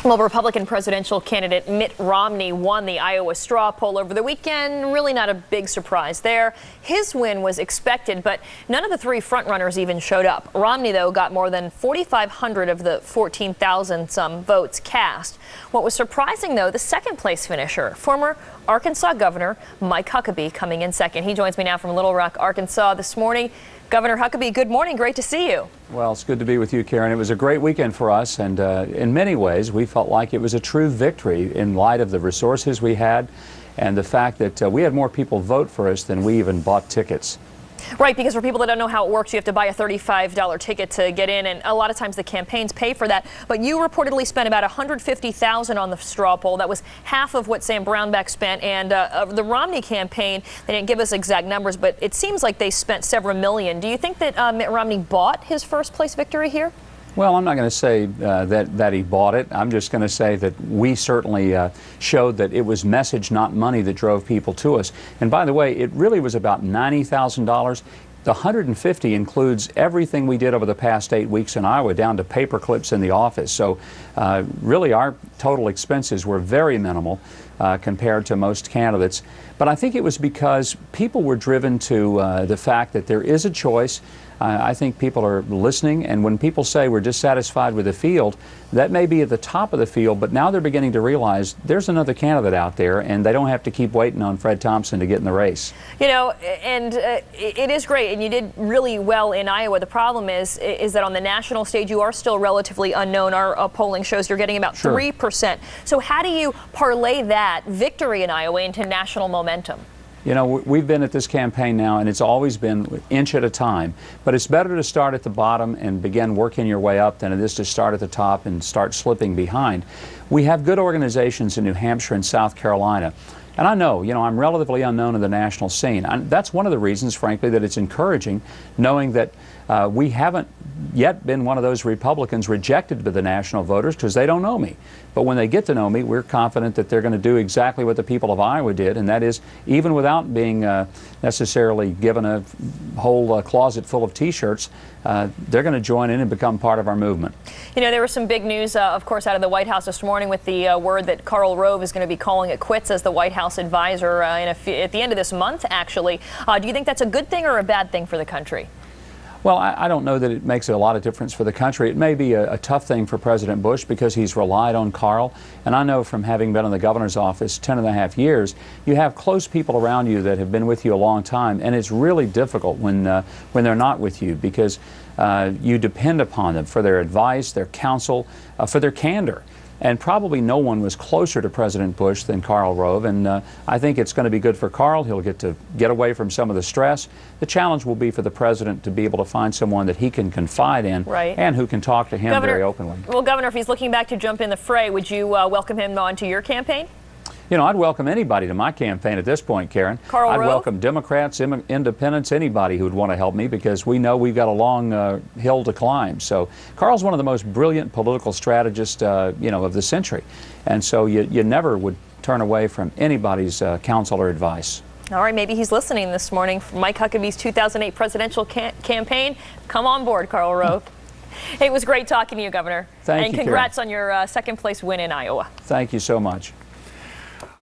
Well, Republican presidential candidate Mitt Romney won the Iowa straw poll over the weekend. Really not a big surprise there. His win was expected, but none of the three frontrunners even showed up. Romney, though, got more than 4,500 of the 14,000 some votes cast. What was surprising, though, the second place finisher, former Arkansas Governor Mike Huckabee, coming in second. He joins me now from Little Rock, Arkansas this morning. Governor Huckabee, good morning. Great to see you. Well, it's good to be with you, Karen. It was a great weekend for us, and in many ways, we felt like it was a true victory in light of the resources we had and the fact that we had more people vote for us than we even bought tickets. Right, because for people that don't know how it works, you have to buy a $35 ticket to get in, and a lot of times the campaigns pay for that. But you reportedly spent about $150,000 on the straw poll. That was half of what Sam Brownback spent, and of the Romney campaign, they didn't give us exact numbers, but it seems like they spent several million. Do you think that Mitt Romney bought his first place victory here? Well, I'm not going to say that he bought it. I'm just going to say that we certainly showed that it was message, not money, that drove people to us. And by the way, it really was about $90,000. The 150 includes everything we did over the past 8 weeks in Iowa, down to paper clips in the office. So really our total expenses were very minimal compared to most candidates. But I think it was because people were driven to the fact that there is a choice. I think people are listening, and when people say we're dissatisfied with the field, that may be at the top of the field, but now they're beginning to realize there's another candidate out there, and they don't have to keep waiting on Fred Thompson to get in the race. You know, and it is great, and you did really well in Iowa. The problem is that on the national stage, you are still relatively unknown. Our polling shows you're getting about 3%. So how do you parlay that victory in Iowa into national momentum? You know, we've been at this campaign now, and it's always been inch at a time. But it's better to start at the bottom and begin working your way up than it is to start at the top and start slipping behind. We have good organizations in New Hampshire and South Carolina. And I know, I'm relatively unknown in the national scene. That's one of the reasons, frankly, that it's encouraging, knowing that we haven't yet been one of those Republicans rejected by the national voters because they don't know me. But when they get to know me, we're confident that they're going to do exactly what the people of Iowa did, and that is, even without being necessarily given a whole closet full of T-shirts, they're going to join in and become part of our movement. You know, there was some big news, of course, out of the White House this morning with the word that Karl Rove is going to be calling it quits as the White House advisor at the end of this month, actually. Do you think that's a good thing or a bad thing for the country? Well, I don't know that it makes a lot of difference for the country. It may be a tough thing for President Bush because he's relied on Karl. And I know from having been in the governor's office 10.5 years, you have close people around you that have been with you a long time. And it's really difficult when they're not with you because you depend upon them for their advice, their counsel, for their candor. And probably no one was closer to President Bush than Karl Rove, and I think it's going to be good for Karl. He'll get to get away from some of the stress. The challenge will be for the president to be able to find someone that he can confide in and who can talk to him very openly. Well, Governor, if he's looking back to jump in the fray, would you welcome him onto your campaign? You know, I'd welcome anybody to my campaign at this point, Karen. Karl Rove? I'd welcome Democrats, independents, anybody who would want to help me because we know we've got a long hill to climb. So Karl's one of the most brilliant political strategists, of the century. And so you never would turn away from anybody's counsel or advice. All right, maybe he's listening this morning. Mike Huckabee's 2008 presidential campaign. Come on board, Karl Rove. It was great talking to you, Governor. Thank you, and congrats on your second place win in Iowa. Thank you so much.